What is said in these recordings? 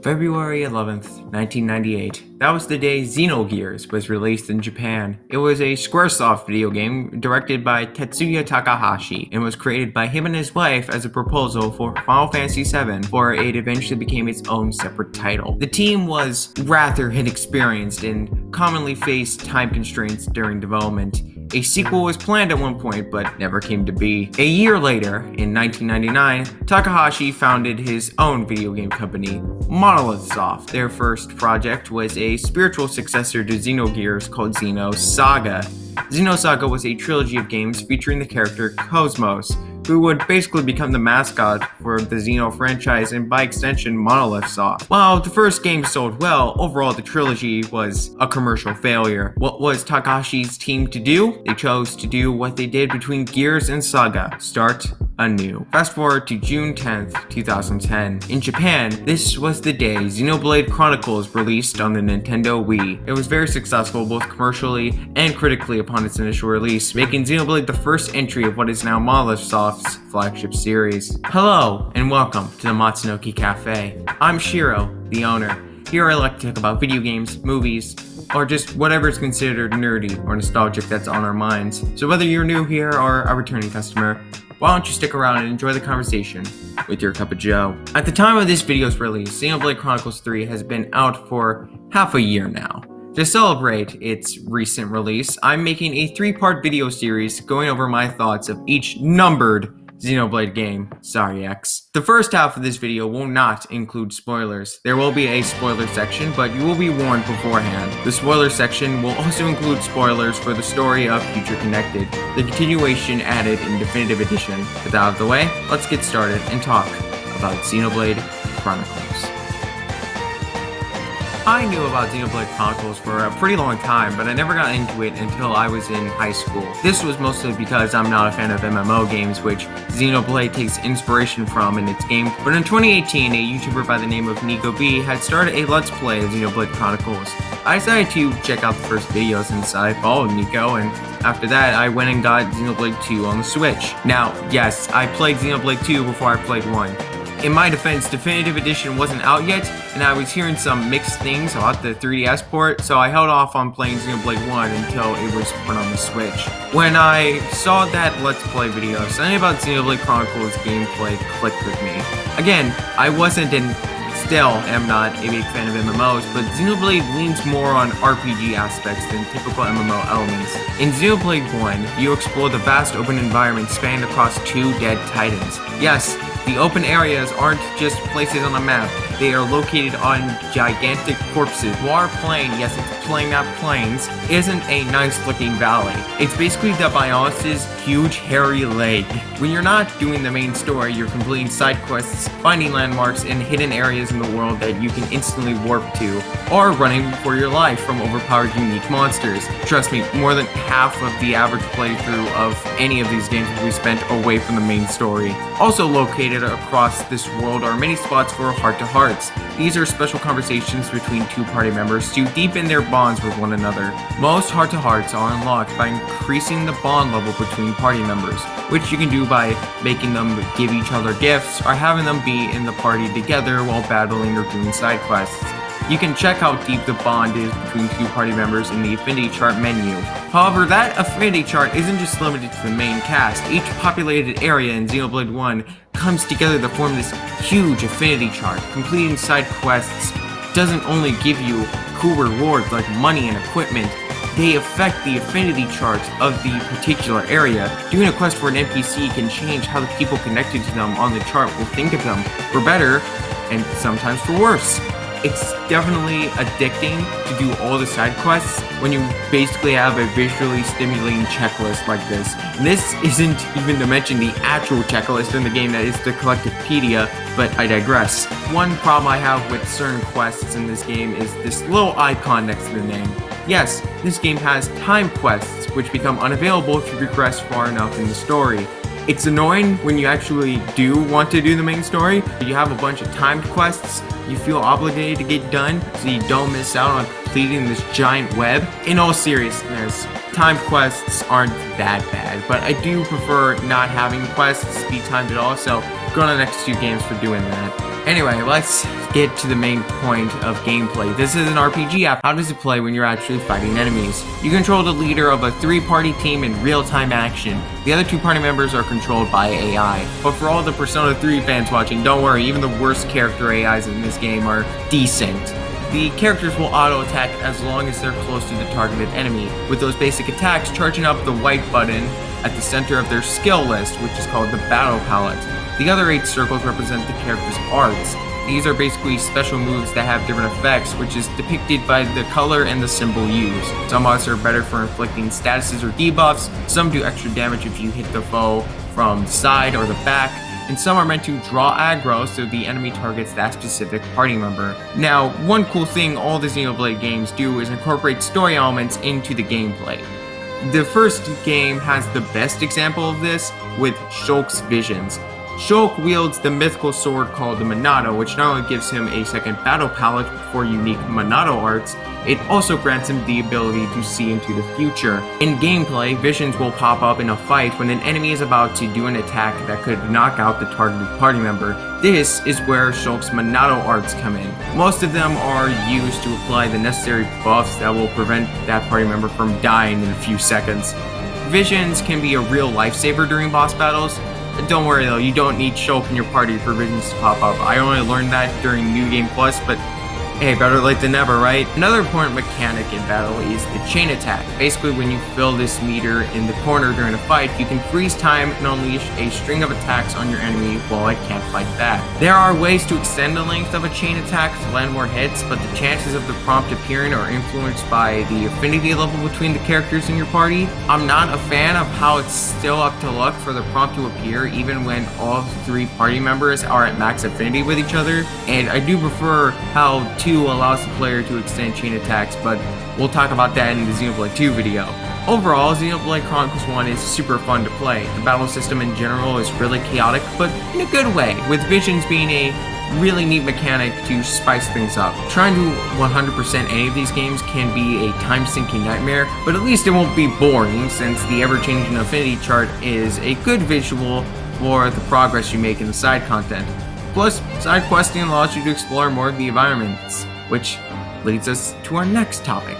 February 11th, 1998. That was the day Xenogears was released in Japan. It was a Squaresoft video game directed by Tetsuya Takahashi and was created by him and his wife as a proposal for Final Fantasy VII before it eventually became its own separate title. The team was rather inexperienced and commonly faced time constraints during development. A sequel was planned at one point, but never came to be. A year later, in 1999, Takahashi founded his own video game company, Monolith Soft. Their first project was a spiritual successor to Xenogears called Xenosaga. Xenosaga was a trilogy of games featuring the character Cosmos, who would basically become the mascot for the Xeno franchise and by extension Monolith Soft. While the first game sold well, overall the trilogy was a commercial failure. What was Takahashi's team to do? They chose to do what they did between Gears and Saga, start anew. Fast forward to June 10th, 2010. In Japan, this was the day Xenoblade Chronicles released on the Nintendo Wii. It was very successful both commercially and critically upon its initial release, making Xenoblade the first entry of what is now Monolith Soft's flagship series. Hello, and welcome to the Matsunoki Cafe. I'm Shiro, the owner. Here I like to talk about video games, movies, or just whatever is considered nerdy or nostalgic that's on our minds. So whether you're new here or a returning customer, why don't you stick around and enjoy the conversation with your cup of joe. At the time of this video's release, Xenoblade Chronicles 3 has been out for half a year now. To celebrate its recent release, I'm making a 3-part video series going over my thoughts of each numbered Xenoblade game. Sorry, X. The first half of this video will not include spoilers. There will be a spoiler section, but you will be warned beforehand. The spoiler section will also include spoilers for the story of Future Connected, the continuation added in Definitive Edition. With that out of the way, let's get started and talk about Xenoblade Chronicles. I knew about Xenoblade Chronicles for a pretty long time, but I never got into it until I was in high school. This was mostly because I'm not a fan of MMO games, which Xenoblade takes inspiration from in its game. But in 2018, a YouTuber by the name of NicoB had started a Let's Play of Xenoblade Chronicles. I decided to check out the first video since I followed Nico, and after that, I went and got Xenoblade 2 on the Switch. Now, yes, I played Xenoblade 2 before I played 1. In my defense, Definitive Edition wasn't out yet, and I was hearing some mixed things about the 3DS port, so I held off on playing Xenoblade 1 until it was put on the Switch. When I saw that Let's Play video, something about Xenoblade Chronicles gameplay clicked with me. Again, I wasn't and still am not a big fan of MMOs, but Xenoblade leans more on RPG aspects than typical MMO elements. In Xenoblade 1, you explore the vast open environment spanned across 2 dead titans. Yes, the open areas aren't just places on a map, they are located on gigantic corpses. War Plain, yes it's playing not plains, isn't a nice looking valley. It's basically the Bionis' huge hairy leg. When you're not doing the main story, you're completing side quests, finding landmarks and hidden areas in the world that you can instantly warp to, or running for your life from overpowered unique monsters. Trust me, more than half of the average playthrough of any of these games will be spent away from the main story. Also located across this world are many spots for heart-to-hearts. These are special conversations between 2 party members to deepen their bonds with one another. Most heart-to-hearts are unlocked by increasing the bond level between party members, which you can do by making them give each other gifts or having them be in the party together while battling or doing side quests. You can check how deep the bond is between 2 party members in the affinity chart menu. However, that affinity chart isn't just limited to the main cast. Each populated area in Xenoblade 1 comes together to form this huge affinity chart. Completing side quests doesn't only give you cool rewards like money and equipment, they affect the affinity chart of the particular area. Doing a quest for an NPC can change how the people connected to them on the chart will think of them, for better and sometimes for worse. It's definitely addicting to do all the side quests when you basically have a visually stimulating checklist like this. And this isn't even to mention the actual checklist in the game that is the Collectivepedia, but I digress. One problem I have with certain quests in this game is this little icon next to the name. Yes, this game has time quests, which become unavailable if you progress far enough in the story. It's annoying when you actually do want to do the main story. You have a bunch of timed quests you feel obligated to get done so you don't miss out on completing this giant web. In all seriousness, timed quests aren't that bad, but I do prefer not having quests be timed at all, so go on the next 2 games for doing that. Anyway, let's get to the main point of gameplay. This is an RPG app. How does it play when you're actually fighting enemies? You control the leader of a 3-party team in real-time action. The other 2 party members are controlled by AI. But for all the Persona 3 fans watching, don't worry, even the worst character AIs in this game are decent. The characters will auto-attack as long as they're close to the targeted enemy, with those basic attacks charging up the white button at the center of their skill list, which is called the battle palette. The other 8 circles represent the character's arts. These are basically special moves that have different effects, which is depicted by the color and the symbol used. Some arts are better for inflicting statuses or debuffs, some do extra damage if you hit the foe from the side or the back, and some are meant to draw aggro so the enemy targets that specific party member. Now, one cool thing all the Xenoblade games do is incorporate story elements into the gameplay. The first game has the best example of this with Shulk's visions. Shulk wields the mythical sword called the Minato, which not only gives him a second battle palette for unique Minato arts, it also grants him the ability to see into the future. In gameplay, visions will pop up in a fight when an enemy is about to do an attack that could knock out the targeted party member. This is where Shulk's Minato arts come in. Most of them are used to apply the necessary buffs that will prevent that party member from dying in a few seconds. Visions can be a real lifesaver during boss battles. Don't worry though, you don't need Shulk in your party for visions to pop up. I only learned that during New Game Plus, but hey, better late than never, right? Another important mechanic in battle is the chain attack. Basically, when you fill this meter in the corner during a fight, you can freeze time and unleash a string of attacks on your enemy while it can't fight back. There are ways to extend the length of a chain attack to land more hits, but the chances of the prompt appearing are influenced by the affinity level between the characters in your party. I'm not a fan of how it's still up to luck for the prompt to appear even when all 3 party members are at max affinity with each other, and I do prefer how 2 allows the player to extend chain attacks, but we'll talk about that in the Xenoblade 2 video. Overall, Xenoblade Chronicles 1 is super fun to play. The battle system in general is really chaotic, but in a good way, with visions being a really neat mechanic to spice things up. Trying to 100% any of these games can be a time-sinking nightmare, but at least it won't be boring since the ever-changing affinity chart is a good visual for the progress you make in the side content. Plus, side questing allows you to explore more of the environments, which leads us to our next topic.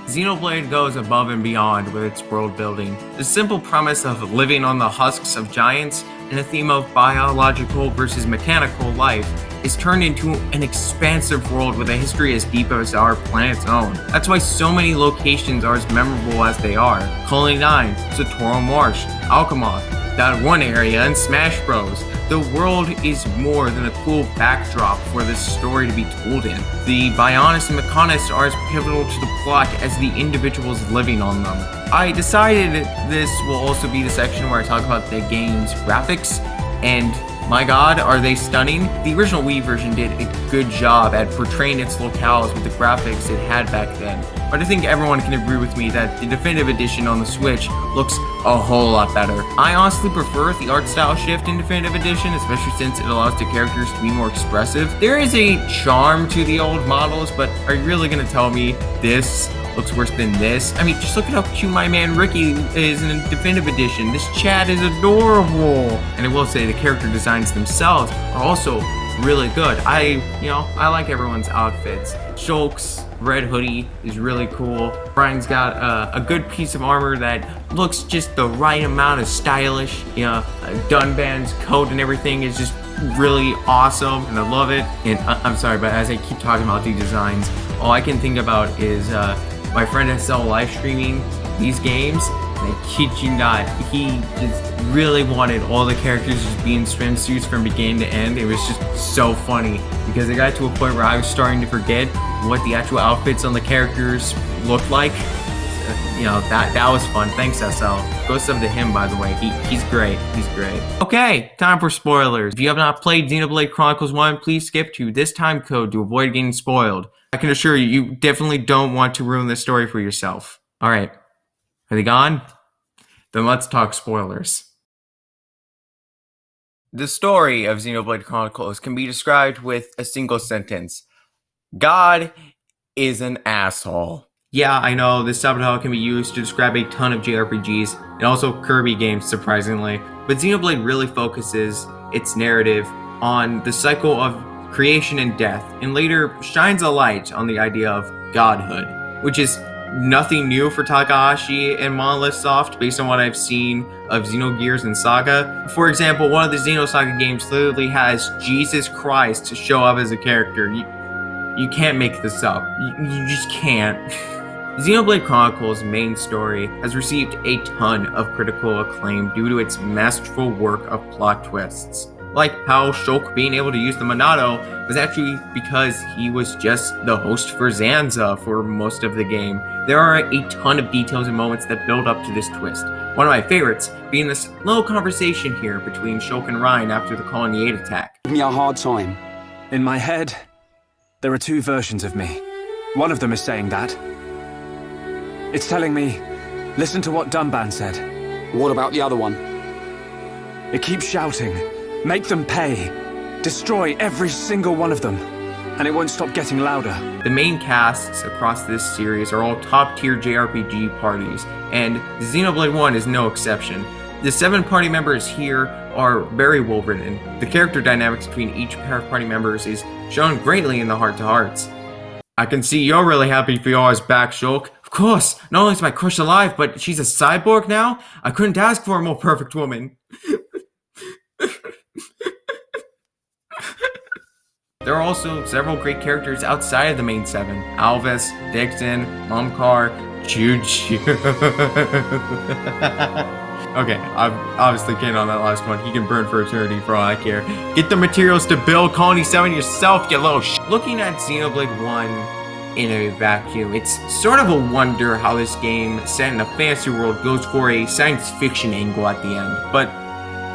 Xenoblade goes above and beyond with its world building. The simple premise of living on the husks of giants and a theme of biological versus mechanical life is turned into an expansive world with a history as deep as our planet's own. That's why so many locations are as memorable as they are. Colony 9, Satoru Marsh, Alchemath, that one area in Smash Bros. The world is more than a cool backdrop for this story to be told in. The Bionists and Mechanists are as pivotal to the plot as the individuals living on them. I decided this will also be the section where I talk about the game's graphics, and my god, are they stunning? The original Wii version did a good job at portraying its locales with the graphics it had back then, but I think everyone can agree with me that the definitive edition on the Switch looks a whole lot better. I honestly prefer the art style shift in definitive edition, especially since it allows the characters to be more expressive. There is a charm to the old models, but are you really gonna tell me this looks worse than this? I mean, just look at how cute my man Ricky is in definitive edition. This Chad is adorable. And I will say the character designs themselves are also really good. I like everyone's outfits. Shulk's red hoodie is really cool. Brian's got a good piece of armor that looks just the right amount of stylish. Dunban's coat and everything is just really awesome, and I love it. And I'm sorry, but as I keep talking about these designs, all I can think about is my friend SL live streaming these games, and I kid you not, he just really wanted all the characters to be in swimsuits from beginning to end. It was just so funny because it got to a point where I was starting to forget what the actual outfits on the characters looked like. That was fun. Thanks, SL. Go sub to him, by the way. He's great. He's great. Okay, time for spoilers. If you have not played Xenoblade Chronicles 1, please skip to this time code to avoid getting spoiled. I can assure you, you definitely don't want to ruin this story for yourself. Alright, are they gone? Then let's talk spoilers. The story of Xenoblade Chronicles can be described with a single sentence. God is an asshole. Yeah, I know, this subtitle can be used to describe a ton of JRPGs and also Kirby games, surprisingly, but Xenoblade really focuses its narrative on the cycle of creation and death, and later shines a light on the idea of godhood, which is nothing new for Takahashi and Monolith Soft based on what I've seen of Xenogears and Saga. For example, one of the Xenosaga games literally has Jesus Christ to show up as a character. You can't make this up. You just can't. Xenoblade Chronicles' main story has received a ton of critical acclaim due to its masterful work of plot twists. Like how Shulk being able to use the Monado was actually because he was just the host for Zanza for most of the game. There are a ton of details and moments that build up to this twist. One of my favorites being this little conversation here between Shulk and Ryan after the Colony 8 attack. Give me a hard time. In my head, there are two versions of me. One of them is saying that. It's telling me, listen to what Dunban said. What about the other one? It keeps shouting, make them pay. Destroy every single one of them. And it won't stop getting louder. The main casts across this series are all top-tier JRPG parties, and Xenoblade 1 is no exception. The 7 party members here are very well written. The character dynamics between each pair of party members is shown greatly in the heart-to-hearts. I can see you're really happy for yours back, Shulk. Of course, not only is my crush alive, but she's a cyborg now? I couldn't ask for a more perfect woman. There are also several great characters outside of the main 7. Alvis, Dixon, Mumkar, Choo-Choo. Okay, I'm obviously kidding on that last one. He can burn for eternity for all I care. Get the materials to build Colony 7 yourself, you little sh**. Looking at Xenoblade 1 in a vacuum, it's sort of a wonder how this game, set in a fantasy world, goes for a science fiction angle at the end. But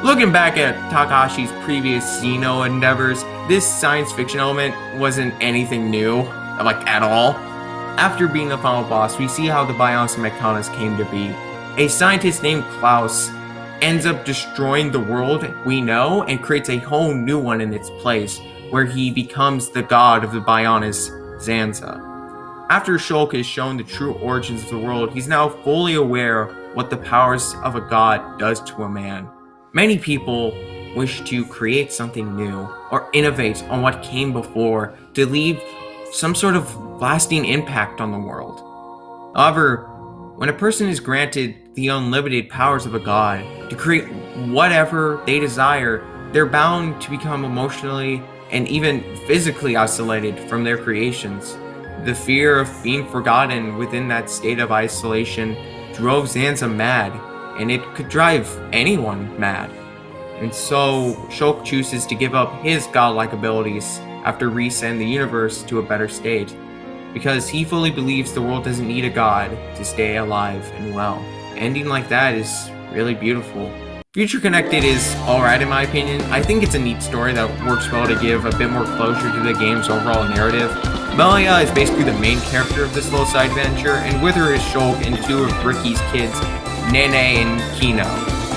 looking back at Takahashi's previous Xeno endeavors, this science fiction element wasn't anything new, like at all. After being the final boss, we see how the Bionis and Mechanis came to be. A scientist named Klaus ends up destroying the world we know and creates a whole new one in its place, where he becomes the god of the Bionis, Zanza. After Shulk is shown the true origins of the world, he's now fully aware what the powers of a god does to a man. Many people wish to create something new or innovate on what came before to leave some sort of lasting impact on the world. However, when a person is granted the unlimited powers of a god to create whatever they desire, they're bound to become emotionally and even physically isolated from their creations. The fear of being forgotten within that state of isolation drove Zanza mad, and it could drive anyone mad. And so Shulk chooses to give up his godlike abilities after resetting the universe to a better state, because he fully believes the world doesn't need a god to stay alive and well. Ending like that is really beautiful. Future Connected is alright in my opinion. I think it's a neat story that works well to give a bit more closure to the game's overall narrative. Melia is basically the main character of this little side venture, and with her is Shulk and 2 of Ricky's kids, Nene and Kino.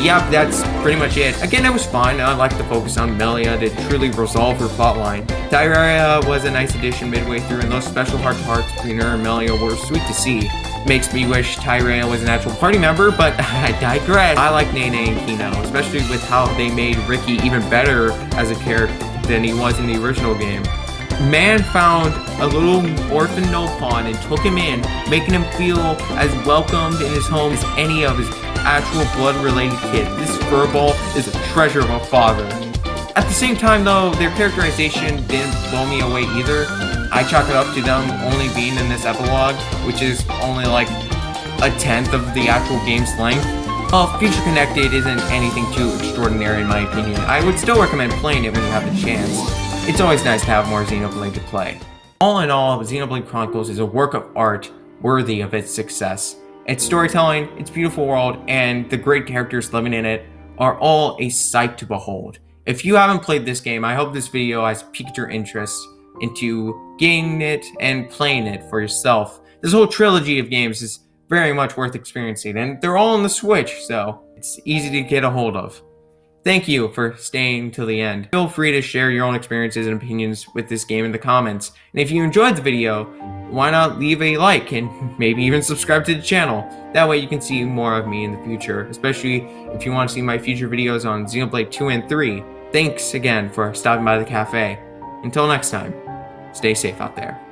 Yep, that's pretty much it. Again, it was fun. I like to focus on Melia to truly resolve her plotline. Tyrea was a nice addition midway through, and those special heart-to-hearts between her and Melia were sweet to see. Makes me wish Tyrea was an actual party member, but I digress. I like Nene and Kino, especially with how they made Ricky even better as a character than he was in the original game. Man found a little orphan Nopon and took him in, making him feel as welcomed in his home as any of his actual blood-related kids. This furball is a treasure of a father. At the same time, though, their characterization didn't blow me away either. I chalk it up to them only being in this epilogue, which is only like a tenth of the actual game's length. While Future Connected isn't anything too extraordinary in my opinion, I would still recommend playing it when you have the chance. It's always nice to have more Xenoblade to play. All in all, Xenoblade Chronicles is a work of art worthy of its success. Its storytelling, its beautiful world, and the great characters living in it are all a sight to behold. If you haven't played this game, I hope this video has piqued your interest into getting it and playing it for yourself. This whole trilogy of games is very much worth experiencing, and they're all on the Switch, so it's easy to get a hold of. Thank you for staying till the end. Feel free to share your own experiences and opinions with this game in the comments. And if you enjoyed the video, why not leave a like and maybe even subscribe to the channel. That way you can see more of me in the future, especially if you want to see my future videos on Xenoblade 2 and 3. Thanks again for stopping by the cafe. Until next time, stay safe out there.